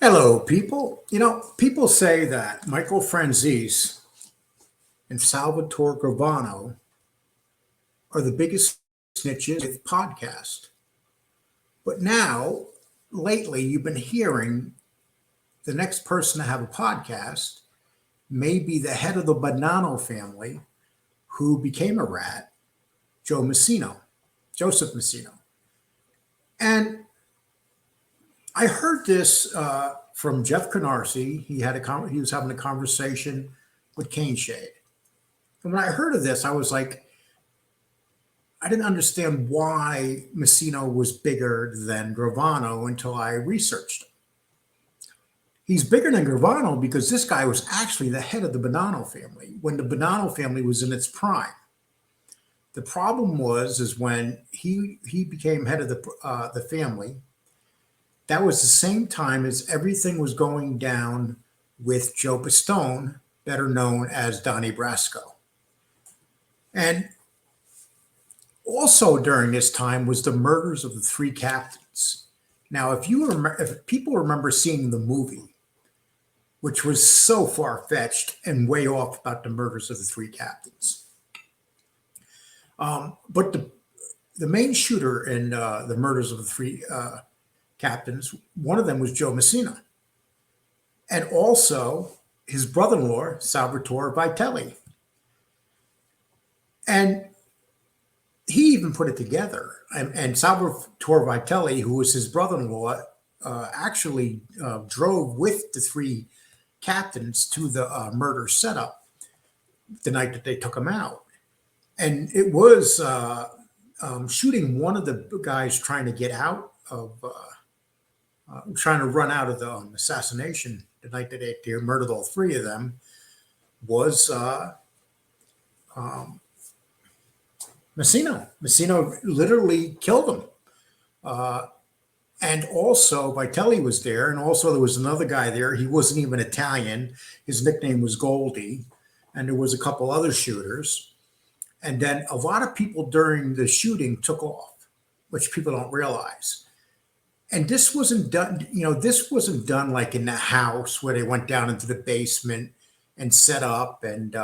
Hello, people. People say that Michael Franzese and Salvatore Gravano are the biggest snitches with podcast. But now, lately, you've been hearing the next person to have a podcast may be the head of the Bonanno family who became a rat, Joe Massino, Joseph Massino. And I heard this from Jeff Canarsie. He was having a conversation with Kane Shade. And when I heard of this, I was like, I didn't understand why Messina was bigger than Gravano until I researched him. He's bigger than Gravano because this guy was actually the head of the Bonanno family when the Bonanno family was in its prime. The problem is when he became head of the family. That was the same time as everything was going down with Joe Pistone, better known as Donnie Brasco. And also during this time was the murders of the three captains. Now, if people remember seeing the movie, which was so far-fetched and way off about the murders of the three captains. But the main shooter in the murders of the three captains, one of them was Joe Messina. And also his brother-in-law, Salvatore Vitelli. And he even put it together. And Salvatore Vitelli, who was his brother-in-law, actually drove with the three captains to the murder setup the night that they took him out. And it was shooting one of the guys trying to get out of, trying to run out of the assassination the night that they murdered all three of them was Messina. Messina literally killed him. And also Vitelli was there. And also there was another guy there. He wasn't even Italian. His nickname was Goldie. And there was a couple other shooters. And then a lot of people during the shooting took off, which people don't realize. And this wasn't done, this wasn't done like in the house where they went down into the basement and set up. And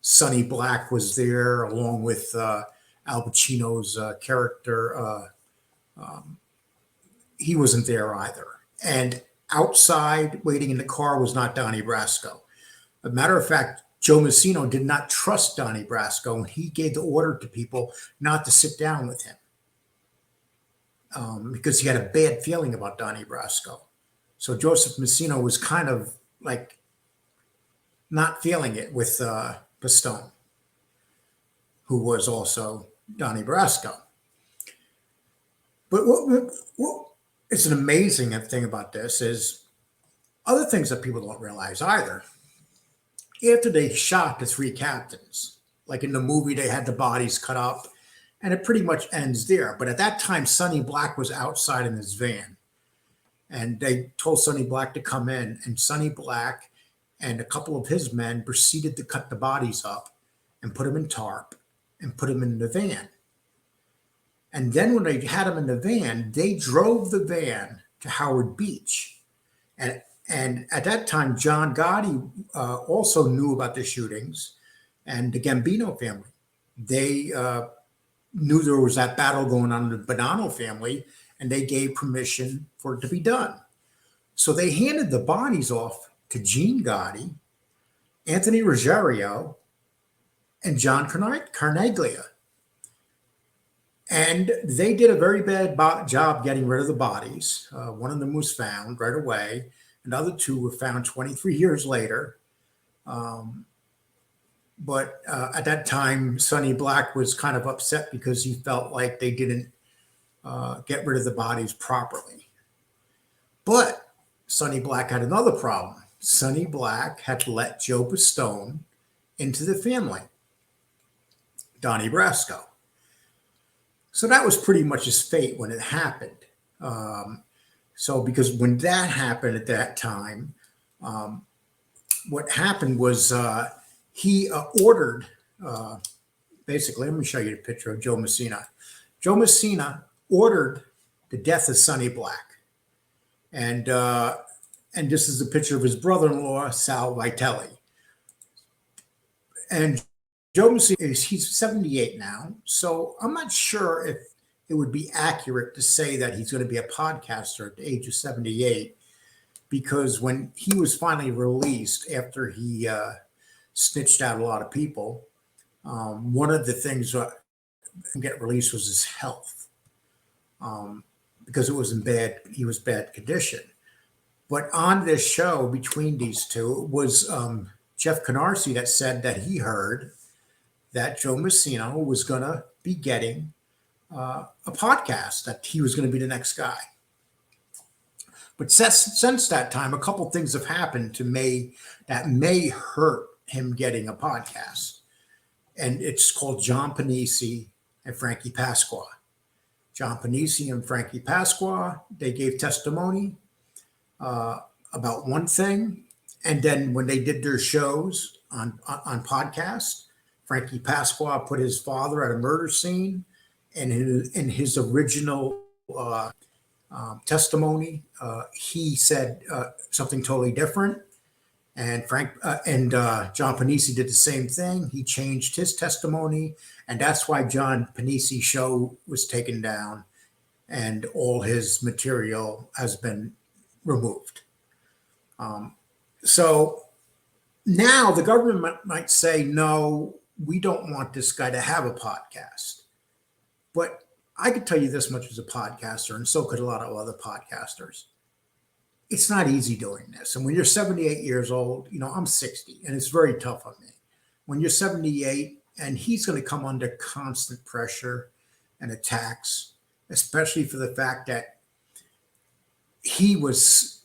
Sonny Black was there along with Al Pacino's character. He wasn't there either. And outside, waiting in the car, was not Donnie Brasco. As a matter of fact, Joe Massino did not trust Donnie Brasco, and he gave the order to people not to sit down with him because he had a bad feeling about Donnie Brasco. So Joseph Massino was kind of like not feeling it with Pistone, who was also Donnie Brasco. But what it's an amazing thing about this is other things that people don't realize either. After they shot the three captains, like in the movie, they had the bodies cut up, and it pretty much ends there. But at that time, Sonny Black was outside in his van, and they told Sonny Black to come in, and Sonny Black and a couple of his men proceeded to cut the bodies up and put them in tarp and put them in the van. And then when they had them in the van, they drove the van to Howard Beach. And at that time, John Gotti also knew about the shootings and the Gambino family. They knew there was that battle going on in the Bonanno family, and they gave permission for it to be done. So they handed the bodies off to Gene Gotti, Anthony Ruggiero, and John Carneglia. And they did a very bad job getting rid of the bodies. One of them was found right away. And the other two were found 23 years later. But at that time, Sonny Black was kind of upset because he felt like they didn't get rid of the bodies properly. But Sonny Black had another problem. Sonny Black had let Joe Pistone into the family, Donnie Brasco. So that was pretty much his fate when it happened. So because when that happened at that time, what happened was he ordered, basically, let me show you the picture of Joe Massina. Joe Massina ordered the death of Sonny Black. And And this is a picture of his brother-in-law, Sal Vitelli. And Joe Massino he's 78 now, so I'm not sure if it would be accurate to say that he's going to be a podcaster at the age of 78, because when he was finally released after he snitched out a lot of people, one of the things that get released was his health, because it was he was bad condition. But on this show, between these two, it was Jeff Canarsie that said that he heard that Joe Massino was going to be getting a podcast, that he was going to be the next guy. But since that time, a couple things have happened that may hurt him getting a podcast. And it's called John Panisi and Frankie Pasqua. John Panisi and Frankie Pasqua, they gave testimony about one thing. And then when they did their shows on podcasts, Frankie Pasqua put his father at a murder scene. And in his original testimony, he said something totally different. And John Panisi did the same thing. He changed his testimony, and that's why John Panisi's show was taken down, and all his material has been removed. So now the government might say, no, we don't want this guy to have a podcast. But I could tell you this much as a podcaster, and so could a lot of other podcasters. It's not easy doing this. And when you're 78 years old, I'm 60, and it's very tough on me. When you're 78, and he's going to come under constant pressure and attacks, especially for the fact that he was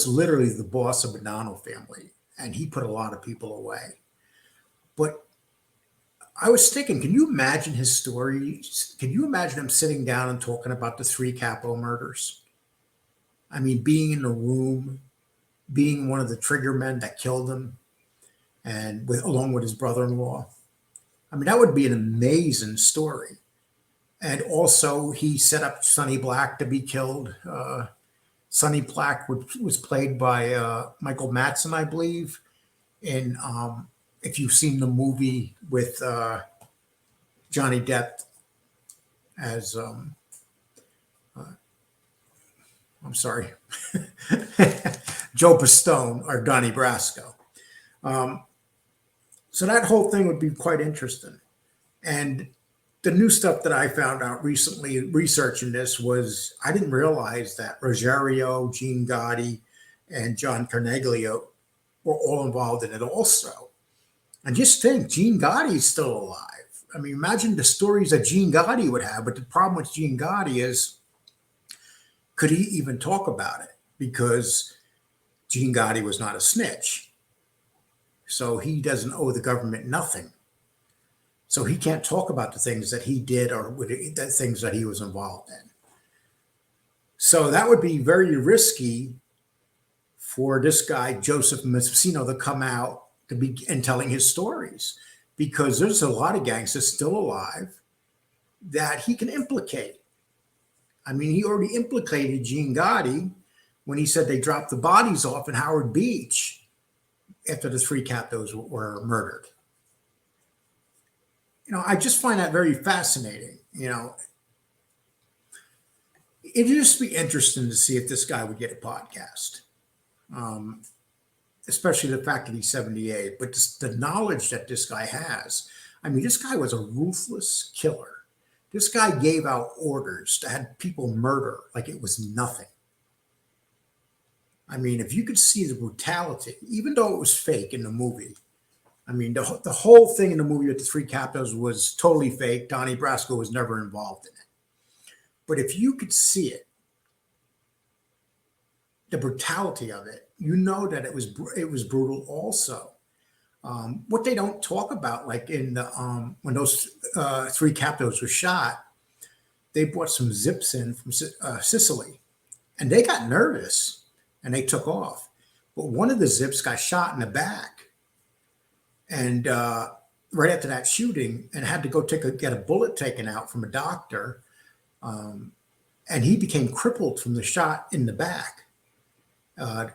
literally the boss of Bonanno family, and he put a lot of people away. But I was thinking, can you imagine his story? Can you imagine him sitting down and talking about the 3 capo murders? I mean, being in the room, being one of the trigger men that killed him, and along with his brother-in-law. I mean, that would be an amazing story. And also, he set up Sonny Black to be killed. Sonny Black was played by Michael Madsen, I believe. And if you've seen the movie with Johnny Depp as I'm sorry, Joe Pistone or Donnie Brasco. So that whole thing would be quite interesting. And the new stuff that I found out recently researching this was, I didn't realize that Rogerio, Gene Gotti, and John Carnegie were all involved in it also. And just think, Gene Gotti is still alive. I mean, imagine the stories that Gene Gotti would have. But the problem with Gene Gotti is, could he even talk about it? Because Gene Gotti was not a snitch. So he doesn't owe the government nothing. So he can't talk about the things that he did or the things that he was involved in. So that would be very risky for this guy, Joseph Massino, to come out and telling his stories, because there's a lot of gangsters still alive that he can implicate. I mean, he already implicated Gene Gotti when he said they dropped the bodies off in Howard Beach after the 3 capos were murdered. I just find that very fascinating. It'd just be interesting to see if this guy would get a podcast, especially the fact that he's 78. But the knowledge that this guy has, I mean, this guy was a ruthless killer. This guy gave out orders to have people murder like it was nothing. I mean, if you could see the brutality, even though it was fake in the movie. I mean, the whole thing in the movie with the 3 capos was totally fake. Donnie Brasco was never involved in it. But if you could see it, the brutality of it, that it was brutal also. What they don't talk about, like in the when those 3 capos were shot, they brought some zips in from Sicily, and they got nervous and they took off. But one of the zips got shot in the back, and right after that shooting, and had to go get a bullet taken out from a doctor, and he became crippled from the shot in the back.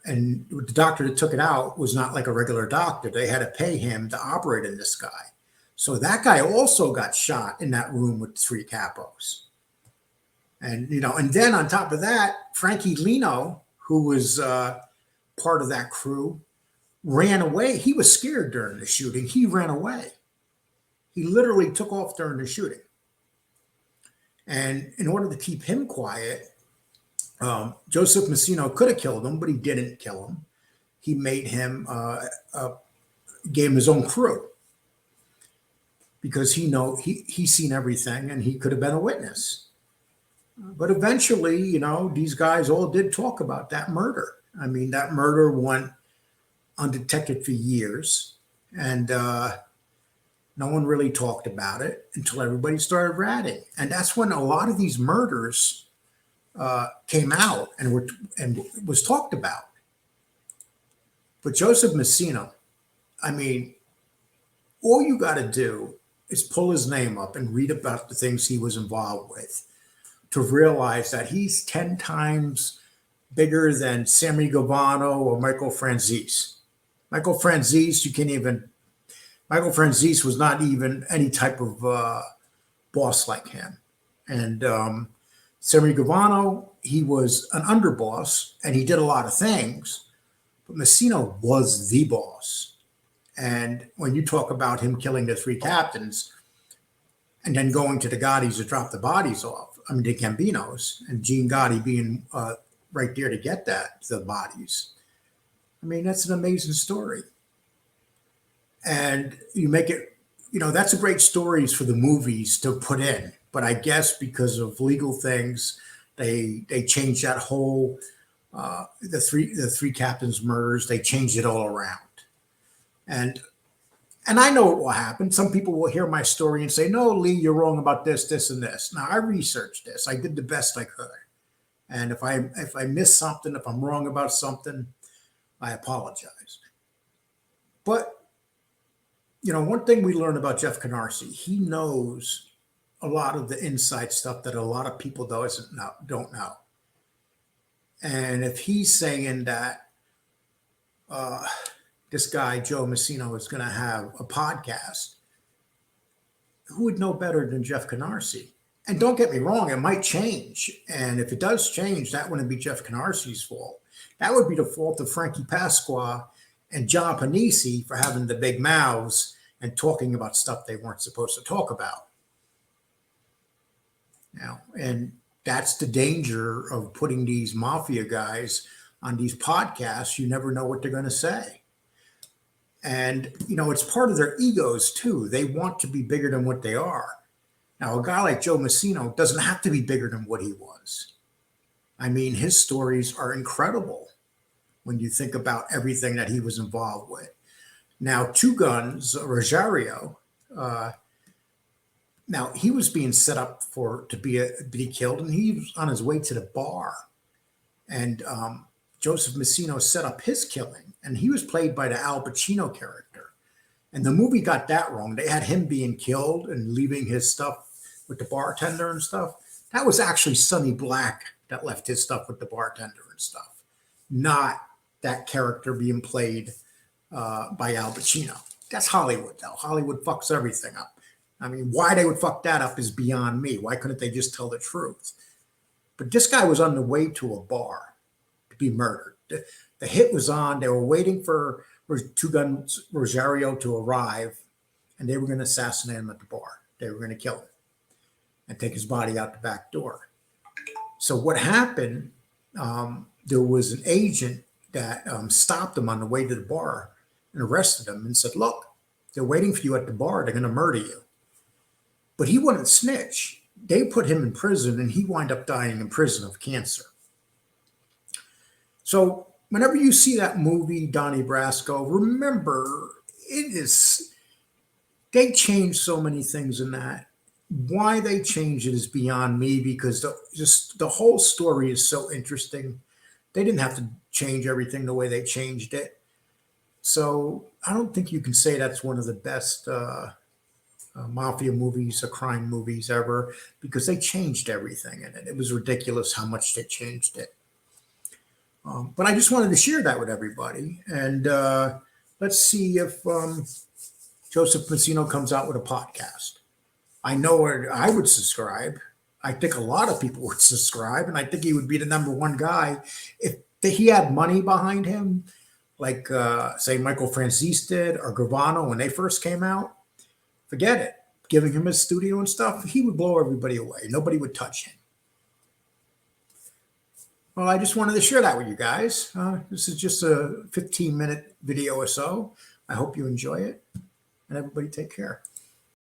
And the doctor that took it out was not like a regular doctor. They had to pay him to operate on this guy. So that guy also got shot in that room with three capos. And, and then on top of that, Frankie Lino, who was part of that crew, ran away. He was scared during the shooting. He ran away. He literally took off during the shooting. And in order to keep him quiet, Joseph Massino could have killed him, but he didn't kill him. He made him, gave him his own crew because he's seen everything and he could have been a witness. But eventually, these guys all did talk about that murder. I mean, that murder went undetected for years, and no one really talked about it until everybody started ratting. And that's when a lot of these murders came out and was talked about. But Joseph Massino, I mean, all you got to do is pull his name up and read about the things he was involved with to realize that he's 10 times bigger than Sammy Gravano or Michael Franzese. Michael Franzese was not even any type of boss like him. And Sammy Gravano, he was an underboss and he did a lot of things, but Massino was the boss. And when you talk about him killing the three captains and then going to the Gottis to drop the bodies off, the Gambinos, and Gene Gotti being right there to get the bodies. I mean, that's an amazing story. And you make it, that's a great stories for the movies to put in. But I guess because of legal things, they changed that whole, the three captains' murders, they changed it all around. And I know what will happen. Some people will hear my story and say, no, Lee, you're wrong about this, this, and this. Now, I researched this. I did the best I could. And if I miss something, if I'm wrong about something, I apologize. But, one thing we learned about Jeff Canarsie, he knows a lot of the inside stuff that a lot of people don't know. And if he's saying that this guy, Joe Massino, is going to have a podcast, who would know better than Jeff Canarsie? And don't get me wrong, it might change. And if it does change, that wouldn't be Jeff Canarsie's fault. That would be the fault of Frankie Pasqua and John Panisi for having the big mouths and talking about stuff they weren't supposed to talk about. And that's the danger of putting these mafia guys on these podcasts. You never know what they're going to say. And, it's part of their egos, too. They want to be bigger than what they are. Now, a guy like Joe Massino doesn't have to be bigger than what he was. I mean, his stories are incredible when you think about everything that he was involved with. Now, Two Guns, Rosario, now he was being set up to be killed, and he was on his way to the bar. And Joseph Massino set up his killing, and he was played by the Al Pacino character. And the movie got that wrong. They had him being killed and leaving his stuff with the bartender and stuff. That was actually Sonny Black that left his stuff with the bartender and stuff, not that character being played by Al Pacino. That's Hollywood, though. Hollywood fucks everything up. I mean, why they would fuck that up is beyond me. Why couldn't they just tell the truth? But this guy was on the way to a bar to be murdered. The hit was on. They were waiting for Two Guns Rosario to arrive, and they were going to assassinate him at the bar. They were going to kill him and take his body out the back door. So what happened, there was an agent that stopped him on the way to the bar and arrested him and said, look, they're waiting for you at the bar. They're going to murder you. But he wouldn't snitch. They put him in prison, and he wound up dying in prison of cancer. So whenever you see that movie, Donnie Brasco, remember, they changed so many things in that. Why they changed it is beyond me, because the whole story is so interesting. They didn't have to change everything the way they changed it. So I don't think you can say that's one of the best mafia movies or crime movies ever, because they changed everything in it. It was ridiculous how much they changed it. But I just wanted to share that with everybody. And let's see if Joseph Massino comes out with a podcast. I know where I would subscribe. I think a lot of people would subscribe, and I think he would be the number one guy if he had money behind him, like say Michael Franzese did or Gravano when they first came out. Forget it. Giving him his studio and stuff, he would blow everybody away. Nobody would touch him. Well, I just wanted to share that with you guys. This is just a 15-minute video or so. I hope you enjoy it, and everybody take care.